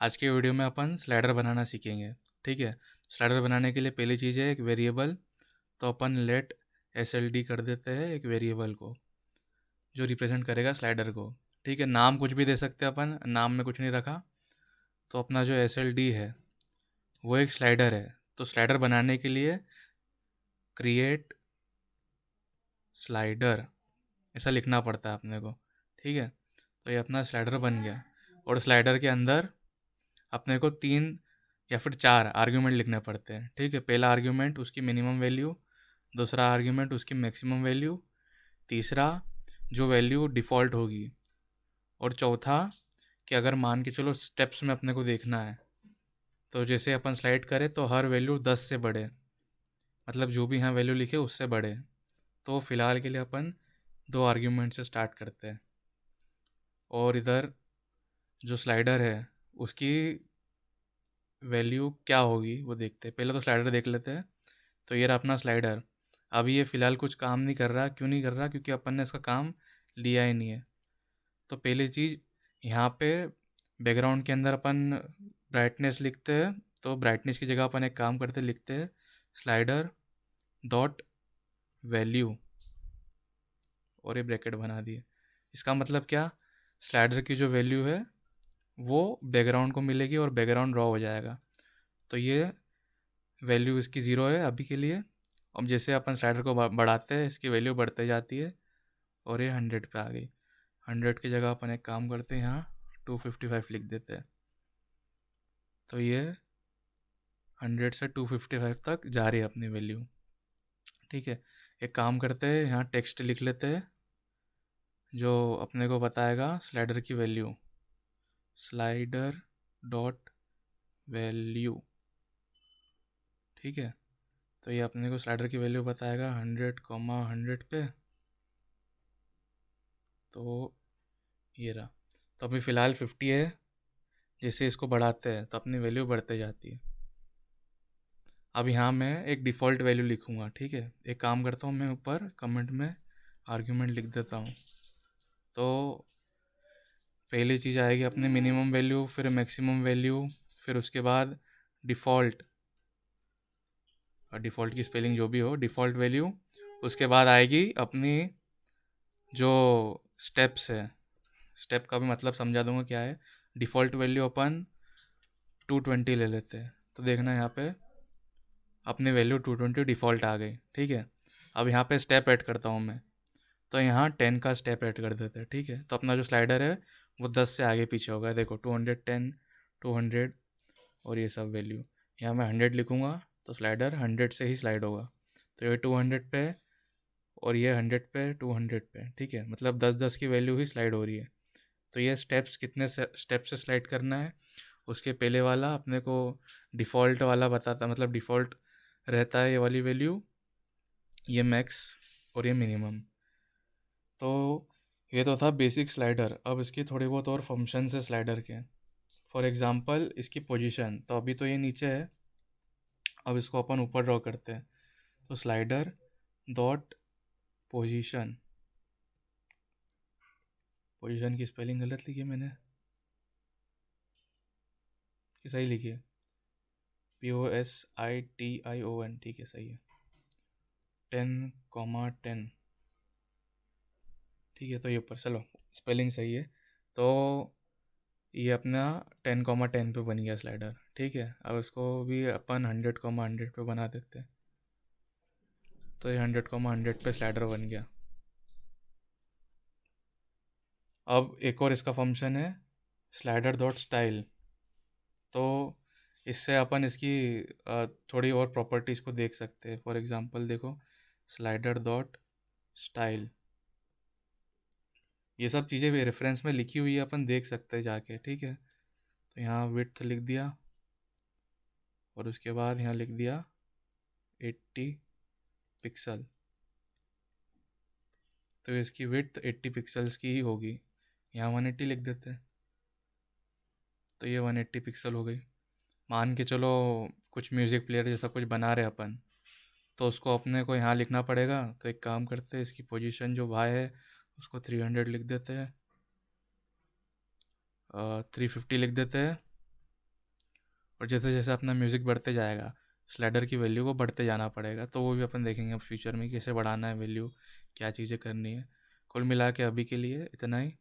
आज के वीडियो में अपन स्लाइडर बनाना सीखेंगे। ठीक है, स्लाइडर बनाने के लिए पहली चीज़ है एक वेरिएबल। तो अपन लेट SLD कर देते हैं एक वेरिएबल को जो रिप्रेजेंट करेगा स्लाइडर को। ठीक है, नाम कुछ भी दे सकते हैं अपन, नाम में कुछ नहीं रखा। तो अपना जो SLD है वो एक स्लाइडर है। तो स्लाइडर बनाने के लिए क्रिएट स्लाइडर ऐसा लिखना पड़ता है अपने को। ठीक है, तो ये अपना स्लाइडर बन गया। और स्लाइडर के अंदर अपने को 3 या फिर 4 आर्ग्यूमेंट लिखने पड़ते हैं। ठीक है, पहला आर्ग्यूमेंट उसकी मिनिमम वैल्यू, दूसरा आर्ग्यूमेंट उसकी मैक्सिमम वैल्यू, तीसरा जो वैल्यू डिफ़ॉल्ट होगी, और चौथा कि अगर मान के चलो स्टेप्स में अपने को देखना है तो जैसे अपन स्लाइड करें तो हर वैल्यू 10 से बढ़े, मतलब जो भी यहाँ वैल्यू लिखे उससे बढ़े। तो फ़िलहाल के लिए अपन 2 आर्ग्यूमेंट से स्टार्ट करते हैं। और इधर जो स्लाइडर है उसकी वैल्यू क्या होगी वो देखते हैं। पहले तो स्लाइडर देख लेते हैं। तो ये रहा अपना स्लाइडर। अभी ये फ़िलहाल कुछ काम नहीं कर रहा। क्यों नहीं कर रहा? क्योंकि अपन ने इसका काम लिया ही नहीं है। तो पहली चीज़, यहाँ पे बैकग्राउंड के अंदर अपन ब्राइटनेस लिखते हैं। तो ब्राइटनेस की जगह अपन एक काम करते लिखते हैं स्लाइडर डॉट वैल्यू, और ये ब्रैकेट बना दिए। इसका मतलब क्या? स्लाइडर की जो वैल्यू है वो बैकग्राउंड को मिलेगी और बैकग्राउंड ड्रॉ हो जाएगा। तो ये वैल्यू इसकी ज़ीरो है अभी के लिए। अब जैसे अपन स्लाइडर को बढ़ाते हैं इसकी वैल्यू बढ़ते जाती है, और ये 100 पे आ गई। 100 की जगह अपन एक काम करते हैं, यहाँ 255 लिख देते हैं। तो ये 100 से 255 तक जा रही है अपनी वैल्यू। ठीक है, एक काम करते हैं, यहाँ टेक्स्ट लिख लेते हैं जो अपने को बताएगा स्लाइडर की वैल्यू। Slider dot value. ठीक है, तो ये अपने को स्लाइडर की वैल्यू बताएगा 100, 100 पे। तो ये रहा। तो अभी फ़िलहाल 50 है। जैसे इसको बढ़ाते हैं तो अपनी वैल्यू बढ़ते जाती है। अब यहाँ मैं एक डिफ़ॉल्ट वैल्यू लिखूँगा। ठीक है, एक काम करता हूँ, मैं ऊपर कमेंट में आर्ग्यूमेंट लिख देता हूँ। तो पहली चीज़ आएगी अपने मिनिमम वैल्यू, फिर मैक्सिमम वैल्यू, फिर उसके बाद डिफ़ॉल्ट, और डिफ़ॉल्ट की स्पेलिंग जो भी हो, डिफ़ॉल्ट वैल्यू। उसके बाद आएगी अपनी जो स्टेप्स है, स्टेप का भी मतलब समझा दूंगा क्या है। डिफ़ॉल्ट वैल्यू अपन 220 ले लेते हैं। तो देखना यहाँ पे अपनी वैल्यू 220 डिफ़ॉल्ट आ गई। ठीक है, अब यहाँ पे स्टेप ऐड करता हूँ मैं। तो यहाँ 10 का स्टेप ऐड कर देते हैं। ठीक है, तो अपना जो स्लाइडर है वो 10 से आगे पीछे होगा। देखो 210, 200, और ये सब वैल्यू। यहाँ मैं 100 लिखूँगा तो स्लाइडर 100 से ही स्लाइड होगा। तो ये 200 पे, और ये 100 पे, 200 पे। ठीक है, मतलब 10-10 की वैल्यू ही स्लाइड हो रही है। तो ये स्टेप्स कितने स्टेप से स्लाइड करना है, उसके पहले वाला अपने को डिफ़ॉल्ट वाला बताता, मतलब डिफ़ॉल्ट रहता है ये वाली वैल्यू, ये मैक्स और ये मिनिमम। तो ये तो था बेसिक स्लाइडर। अब इसकी थोड़ी बहुत और फंक्शंस है स्लाइडर के। फॉर एग्ज़ाम्पल इसकी पोजीशन, तो अभी तो ये नीचे है, अब इसको अपन ऊपर ड्रॉ करते हैं। तो स्लाइडर डॉट पोजीशन, पोजीशन की स्पेलिंग गलत लिखी है मैंने कि सही लिखी है? POSITION। ठीक है, सही है। 10, 10। ठीक है, तो ये ऊपर, चलो स्पेलिंग सही है। तो ये अपना 10, 10 पे बन गया स्लाइडर। ठीक है, अब इसको भी अपन 100, 100 पे बना देते हैं। तो ये 100, 100 पे स्लाइडर बन गया। अब एक और इसका फंक्शन है स्लाइडर डॉट स्टाइल। तो इससे अपन इसकी थोड़ी और प्रॉपर्टीज़ को देख सकते हैं। फॉर एग्ज़ाम्पल देखो, स्लाइडर डॉट स्टाइल, ये सब चीज़ें भी रेफरेंस में लिखी हुई है, अपन देख सकते हैं जाके। ठीक है, तो यहाँ विड्थ लिख दिया, और उसके बाद यहाँ लिख दिया 80 पिक्सल। तो इसकी विड्थ 80 पिक्सल्स की ही होगी। यहाँ 180 लिख देते हैं। तो ये 180 पिक्सल हो गई। मान के चलो कुछ म्यूज़िक प्लेयर जैसा कुछ बना रहे अपन, तो उसको अपने को यहाँ लिखना पड़ेगा। तो एक काम करते हैं, इसकी पोजीशन जो वाई है उसको 300 लिख देते हैं, 350 लिख देते हैं, और जैसे जैसे अपना म्यूज़िक बढ़ते जाएगा, स्लाइडर की वैल्यू को बढ़ते जाना पड़ेगा, तो वो भी अपन देखेंगे अब फ्यूचर में कैसे बढ़ाना है वैल्यू, क्या चीज़ें करनी है। कुल मिला के अभी के लिए इतना ही।